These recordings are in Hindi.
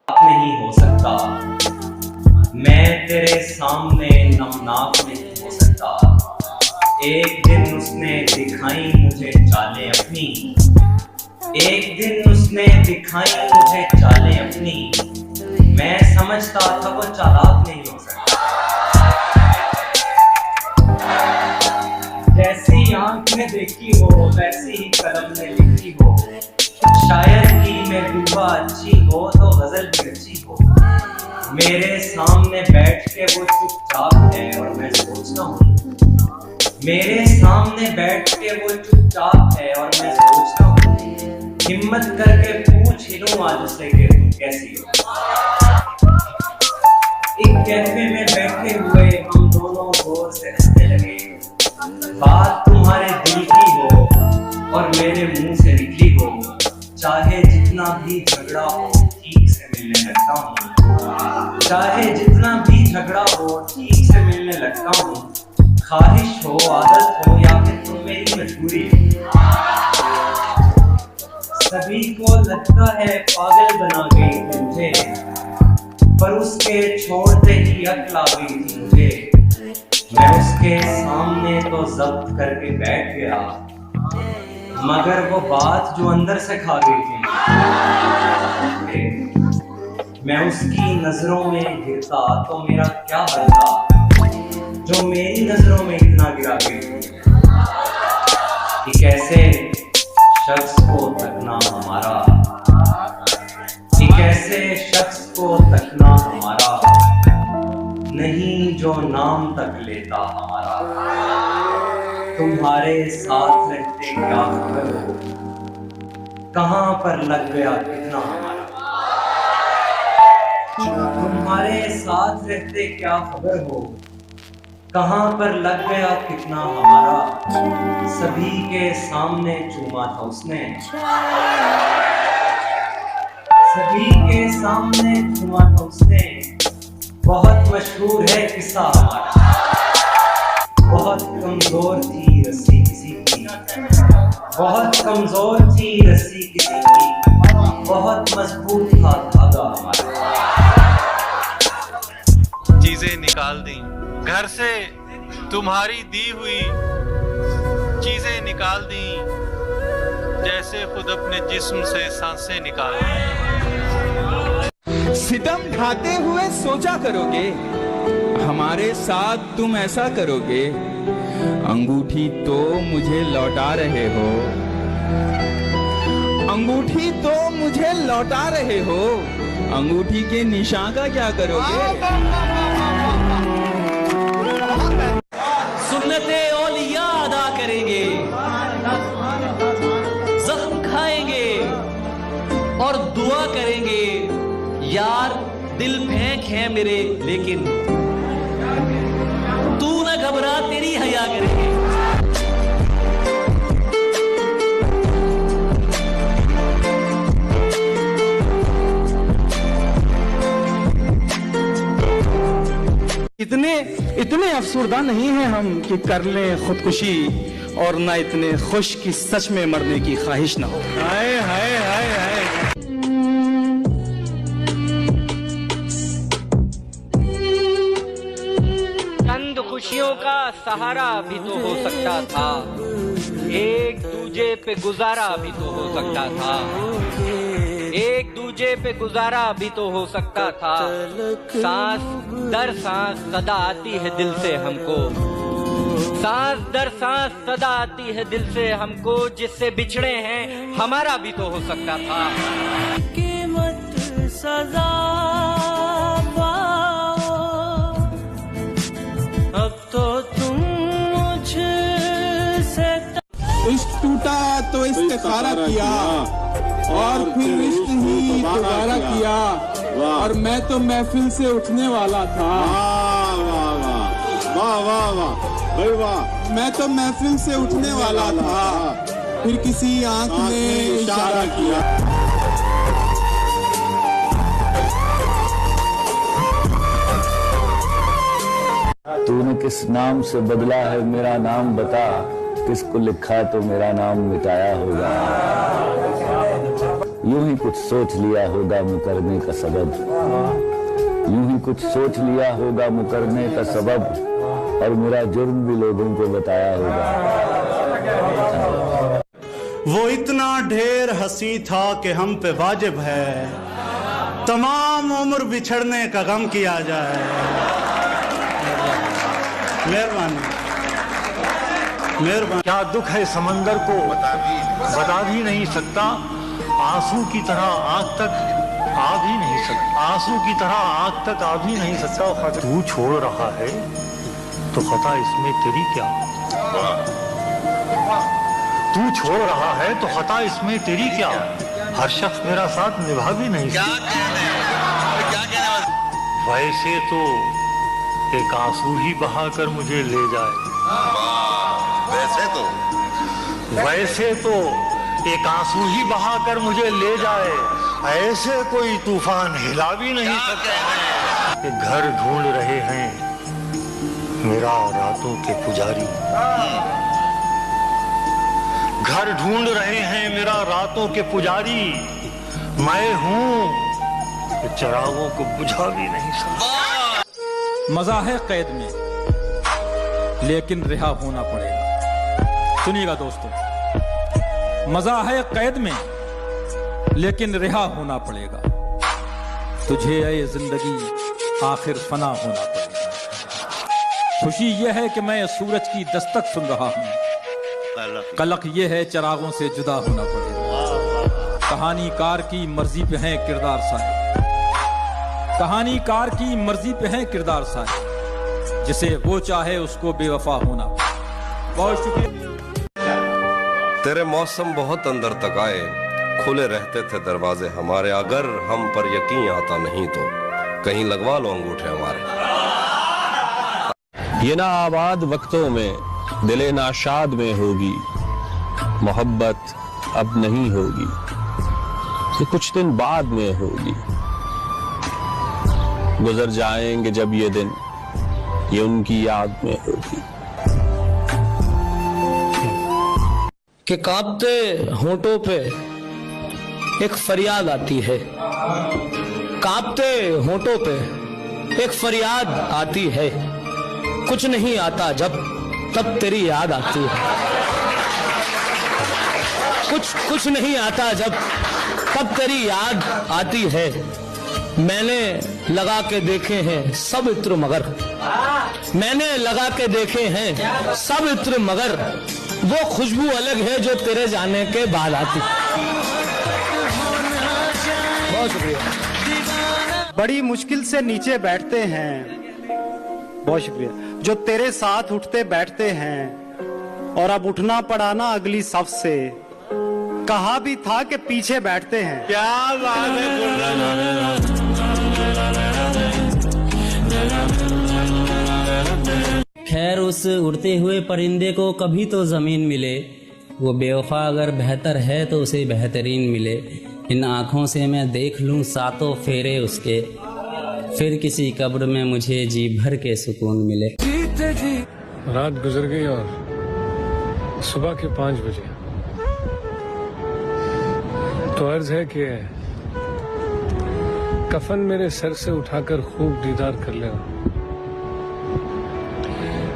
नहीं हो सकता, मैं तेरे सामने नमनाक नहीं हो सकता। एक दिन उसने दिखाई मुझे चालें अपनी, एक दिन उसने दिखाई मुझे चालें अपनी। मैं समझता था वो चालाक नहीं हो सकता। जैसी आंख में देखी हो वैसी ही कलम में लिखी हो, शायर की मैं डूबा अच्छी हो तो गजल भी अच्छी हो। मेरे सामने बैठ के वो चुपचाप है और मैं सोचता हूँ, मेरे सामने बैठ के वो चुपचाप है और मैं सोचता हूँ, हिम्मत करके पूछ ही लूं आज उससे कि तुम कैसी हो। एक कैफे में बैठे हुए हम दोनों गौर से हंसने लगे, बात तुम्हारे दिल की हो और मेरे मुंह से निकली हो। चाहे जितना भी झगड़ा हो ठीक से मिलने लगता हूँ, चाहे जितना भी झगड़ा हो ठीक से मिलने लगता हूँ। ख्वाहिश हो आदत हो या फिर तुम मेरी मजबूरी हो, सभी को लगता है पागल बना गई थी मुझे, पर उसके छोड़ते ही अक्ल आ गई थी मुझे। मैं उसके सामने तो जब्त करके बैठ गया, मगर वो बात जो अंदर से खा गई थी, मैं उसकी नजरों में गिरता तो मेरा क्या बनता, जो मेरी नजरों में इतना गिरा गई थी। कि कैसे शख्स को तकना हमारा, कि कैसे शख्स को तकना हमारा, नहीं जो नाम तक लेता हमारा। तुम्हारे साथ रहते क्या खबर हो, कहां पर लग गया कितना हमारा। तुम्हारे साथ रहते क्या खबर हो, कहां पर लग गया कितना हमारा। सभी के सामने चूमा था उसने, सभी के सामने चूमा था उसने। बहुत मशहूर है किस्सा हमारा, बहुत कमजोर थी रस्सी किसी की, बहुत कमजोर थी रस्सी किसी की, बहुत मजबूत था धागा हमारा। चीजें निकाल दी घर से, तुम्हारी दी हुई चीजें निकाल दी, जैसे खुद अपने जिस्म से सांसें निकाल दी। सितम ढाते हुए सोचा करोगे, हमारे साथ तुम ऐसा करोगे। अंगूठी तो मुझे लौटा रहे हो, अंगूठी तो मुझे लौटा रहे हो, अंगूठी के निशान का क्या करोगे। सुन्नते औलिया अदा करेंगे, जख्म खाएंगे और दुआ करेंगे। यार दिल फेंक है मेरे लेकिन तू ना घबरा, तेरी हया करेंगे। इतने अफसरदा नहीं हैं हम कि कर लें खुदकुशी, और ना इतने खुश कि सच में मरने की ख्वाहिश ना हो। हाय हाय हाय हाय। चंद खुशियों का सहारा भी तो हो सकता था, एक दूजे पे गुजारा भी तो हो सकता था, एक दूजे पे गुजारा भी तो हो सकता था। सांस दर सांस सदा आती है दिल से हमको, सांस दर सांस सदा आती है दिल से हमको। जिससे बिछड़े हैं हमारा भी तो हो सकता था। कीमत सजा पाओ, अब तो तुम मुझसे इश्क टूटा तो इस्तिखारा किया, और फिर इश्क ही दोबारा किया, और मैं तो महफिल से उठने वाला था। वाह वाह वाह वाह वाह भाई वाह। मैं तो महफिल से उठने वाला था, फिर किसी आंख ने इशारा किया। तूने किस नाम से बदला है मेरा नाम बता, किसको लिखा तो मेरा नाम मिटाया होगा। यूं ही कुछ सोच लिया होगा मुकरने का सबब, यूं ही कुछ सोच लिया होगा मुकरने का सबब, और मेरा जुर्म भी लोगों को बताया होगा। वो इतना ढेर हंसी था कि हम पे वाजिब है तमाम उम्र बिछड़ने का गम किया जाए। मेहरबानी मेहरबानी। क्या दुख है समंदर को बता भी नहीं सकता, आंसू की तरह आग तक आ भी नहीं सकता, आंसू की तरह आग तक आ भी नहीं सकता। तू छोड़ रहा है तो खता इसमें तेरी क्या, तू छोड़ रहा है तो खता इसमें तेरी क्या, हर शख्स मेरा साथ निभा भी नहीं सकता। वैसे तो एक आंसू ही बहाकर मुझे ले जाए, वैसे तो एक आंसू ही बहाकर मुझे ले जाए, ऐसे कोई तूफान हिला भी नहीं सकता। कि घर ढूंढ रहे हैं मेरा रातों के पुजारी, घर ढूंढ रहे हैं मेरा रातों के पुजारी, मैं हूं कि चिरागों को बुझा भी नहीं सकता। मजा है कैद में लेकिन रिहा होना पड़ेगा। सुनिएगा दोस्तों, मजा है कैद में लेकिन रिहा होना पड़ेगा, तुझे ऐ जिंदगी आखिर फना होना पड़ेगा। खुशी यह है कि मैं सूरज की दस्तक सुन रहा हूं, कलक यह है चिरागों से जुदा होना पड़ेगा। कहानीकार की मर्जी पे है किरदार सारे, कहानीकार की मर्जी पे है किरदार सारे, जिसे वो चाहे उसको बेवफा होना। बहुत शुक्रिया। तेरे मौसम बहुत अंदर तक आए, खुले रहते थे दरवाजे हमारे, अगर हम पर यकीन आता नहीं तो कहीं लगवा लो अंगूठे हमारे। ये ना आबाद वक्तों में दिले नाशाद में होगी, मोहब्बत अब नहीं होगी, ये कुछ दिन बाद में होगी। गुजर जाएंगे जब ये दिन, ये उनकी याद में होगी। कि कांपते होंठों पे एक फरियाद आती है, कांपते होंठों पे एक फरियाद आती है, कुछ नहीं आता जब तब तेरी याद आती है, कुछ नहीं आता जब तब तेरी याद आती है। मैंने लगा के देखे हैं सब इत्र मगर, मैंने लगा के देखे हैं सब इत्र मगर, वो खुशबू अलग है जो तेरे जाने के बाद आती। बहुत शुक्रिया। बड़ी मुश्किल से नीचे बैठते हैं, बहुत शुक्रिया, जो तेरे साथ उठते बैठते हैं, और अब उठना पड़ा ना अगली सफ से, कहा भी था कि पीछे बैठते हैं। क्या बात है। खैर उस उड़ते हुए परिंदे को कभी तो जमीन मिले, वो बेवफा अगर बेहतर है तो उसे बेहतरीन मिले। इन आँखों से मैं देख लूं सातों फेरे उसके, फिर किसी कब्र में मुझे जी भर के सुकून मिले। रात गुजर गई और सुबह के 5 बजे, तो अर्ज है कि कफन मेरे सर से उठाकर खूब दीदार कर लेना,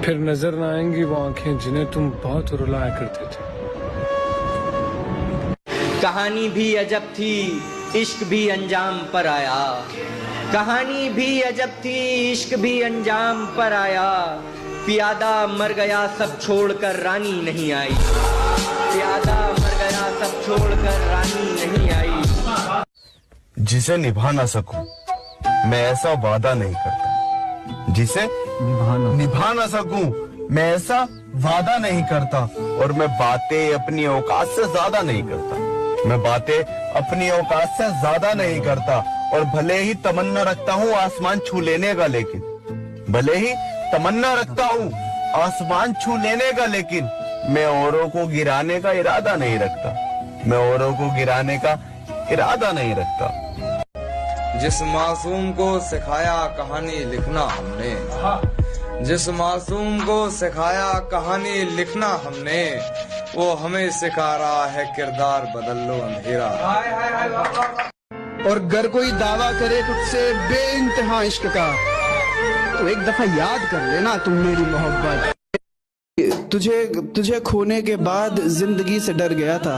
फिर नजर न आएंगी वो आंखें जिन्हें तुम बहुत रुलाया करते थे। कहानी भी अजब थी, इश्क भी अंजाम पर आया, कहानी भी अजब थी, इश्क भी अंजाम पर आया। प्यादा मर गया सब छोड़कर रानी नहीं आई, प्यादा मर गया सब छोड़कर रानी नहीं आई। जिसे निभा ना सकूं मैं ऐसा वादा नहीं करता, जिसे निभा ना सकूं मैं ऐसा वादा नहीं करता, और मैं बातें अपनी औकात से ज्यादा नहीं करता, मैं बातें अपनी औकात से ज्यादा नहीं करता, और भले ही तमन्ना रखता हूँ आसमान छू लेने का, लेकिन भले ही तमन्ना रखता हूँ आसमान छू लेने का, लेकिन मैं औरों को गिराने का इरादा नहीं रखता, मैं औरों को गिराने का इरादा नहीं रखता। जिस मासूम को सिखाया कहानी लिखना हमने, जिस मासूम को सिखाया कहानी लिखना हमने, वो हमें सिखा रहा है किरदार बदल लो अंधेरा। और अगर कोई दावा करे तुझसे बेइंतहा इश्क का, तो एक दफा याद कर लेना तुम मेरी मोहब्बत। तुझे खोने के बाद जिंदगी से डर गया था।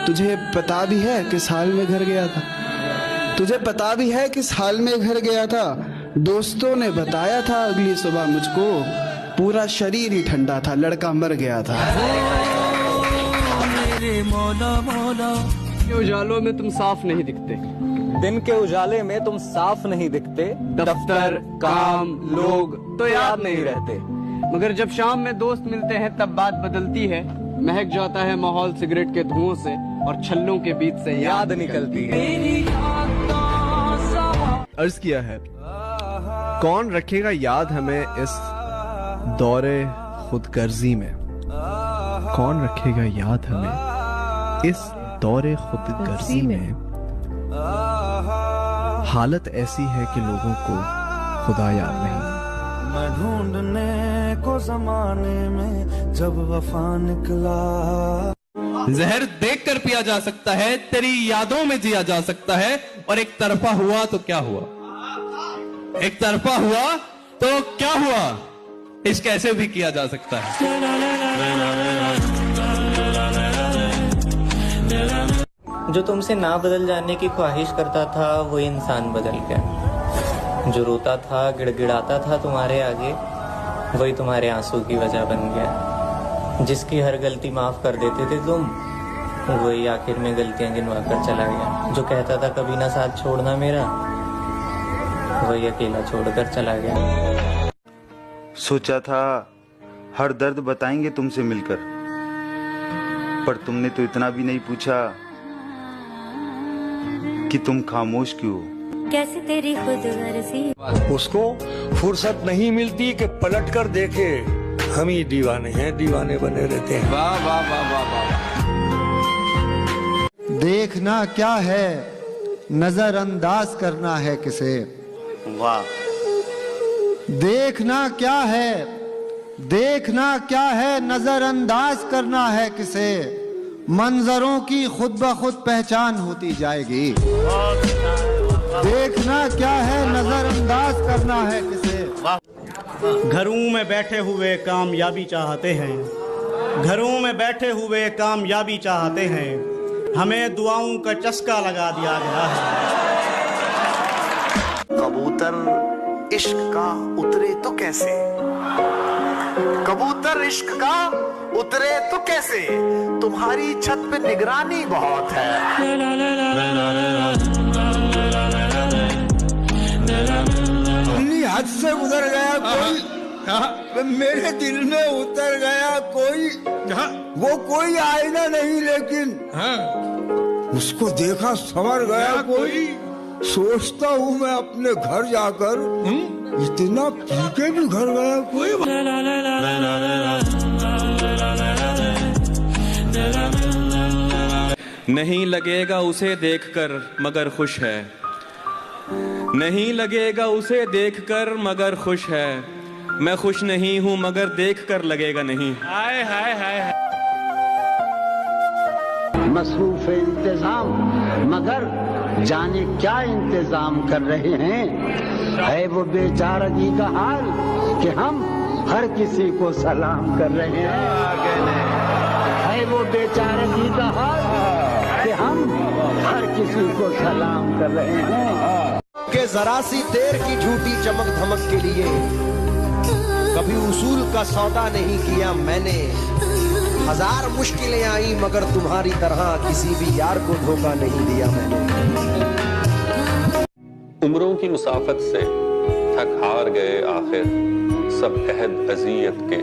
तुझे पता भी है किस हाल में घर गया था। तुझे पता भी है किस हाल में घर गया था। दोस्तों ने बताया था अगली सुबह मुझको, पूरा शरीर ही ठंडा था, लड़का मर गया था। उजालों में तुम साफ नहीं दिखते, दिन के उजाले में तुम साफ नहीं दिखते। दफ्तर, काम, लोग तो याद नहीं रहते, मगर जब शाम में दोस्त मिलते हैं तब बात बदलती है। महक जाता है माहौल सिगरेट के धुओं से, और छल्लों के बीच से याद निकलती है। अर्ज किया है, कौन रखेगा याद हमें इस दौरे खुदगर्जी में। कौन रखेगा याद हमें इस दौरे खुदगर्जी में। हालत ऐसी है कि लोगों को खुदा याद नहीं। मैं ढूंढने को जमाने में जब वफा निकला। जहर देखकर पिया जा सकता है, तेरी यादों में जिया जा सकता है। और एक तरफा हुआ तो क्या हुआ, एक तरफा हुआ तो क्या हुआ, इश्क कैसे भी किया जा सकता है। जो तुमसे ना बदल जाने की ख्वाहिश करता था वो इंसान बदल गया। जो रोता था, गिड़गिड़ाता था तुम्हारे आगे, वही तुम्हारे आंसू की वजह बन गया। जिसकी हर गलती माफ कर देते थे तुम, वही आखिर में गलतियां गिनवा कर चला गया। जो कहता था कभी ना साथ छोड़ना मेरा, वही अकेला छोड़कर चला गया। सोचा था हर दर्द बताएंगे तुमसे मिलकर, पर तुमने तो इतना भी नहीं पूछा कि तुम खामोश क्यों हो। कैसे तेरी खुदगर्जी। उसको फुर्सत नहीं मिलती कि पलट कर देखे। हम ही दीवाने हैं, दीवाने बने रहते हैं। वाह वाह वाह वाह वाह। देखना क्या है, नजरअंदाज करना है किसे। वाह। देखना क्या है, देखना क्या है, नजरअंदाज करना है किसे। मंजरों की खुद ब खुद पहचान होती जाएगी। देखना क्या है, नजरअंदाज करना है किसे। घरों में बैठे हुए कामयाबी चाहते हैं, घरों में बैठे हुए कामयाबी चाहते हैं। हमें दुआओं का चस्का लगा दिया गया है। कबूतर इश्क का उतरे तो कैसे, कबूतर इश्क का उतरे तो कैसे। तुम्हारी छत पे निगरानी बहुत है। हद से गुजर गया कोई, मेरे दिल में उतर गया कोई। वो कोई आईना नहीं लेकिन उसको देखा संवर गया कोई। सोचता हूँ मैं अपने घर जाकर, इतना पी के भी घर गया कोई। नहीं लगेगा उसे देखकर मगर खुश है, नहीं लगेगा उसे देखकर मगर खुश है। मैं खुश नहीं हूँ मगर देखकर लगेगा नहीं। हाय हाय हाय। मसरूफ इंतजाम मगर जाने क्या इंतजाम कर रहे हैं। है वो बेचारगी का हाल कि हम हर किसी को सलाम कर रहे हैं। है वो बेचारगी का हाल कि हम हर किसी को सलाम कर रहे हैं। कि जरा सी देर की झूठी चमक धमक के लिए कभी उसूल का सौदा नहीं किया मैंने। हजार मुश्किलें आई मगर तुम्हारी तरह किसी भी यार को धोखा नहीं दिया मैंने। उम्रों की मुसाफत से थक हार गए आखिर, सब अहद अज़ियत के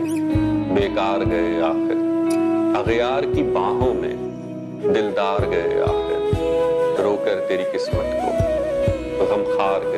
बेकार गए आखिर। अग़यार की बाहों में दिलदार गए आखिर, रोकर तेरी किस्मत को गमखार गए।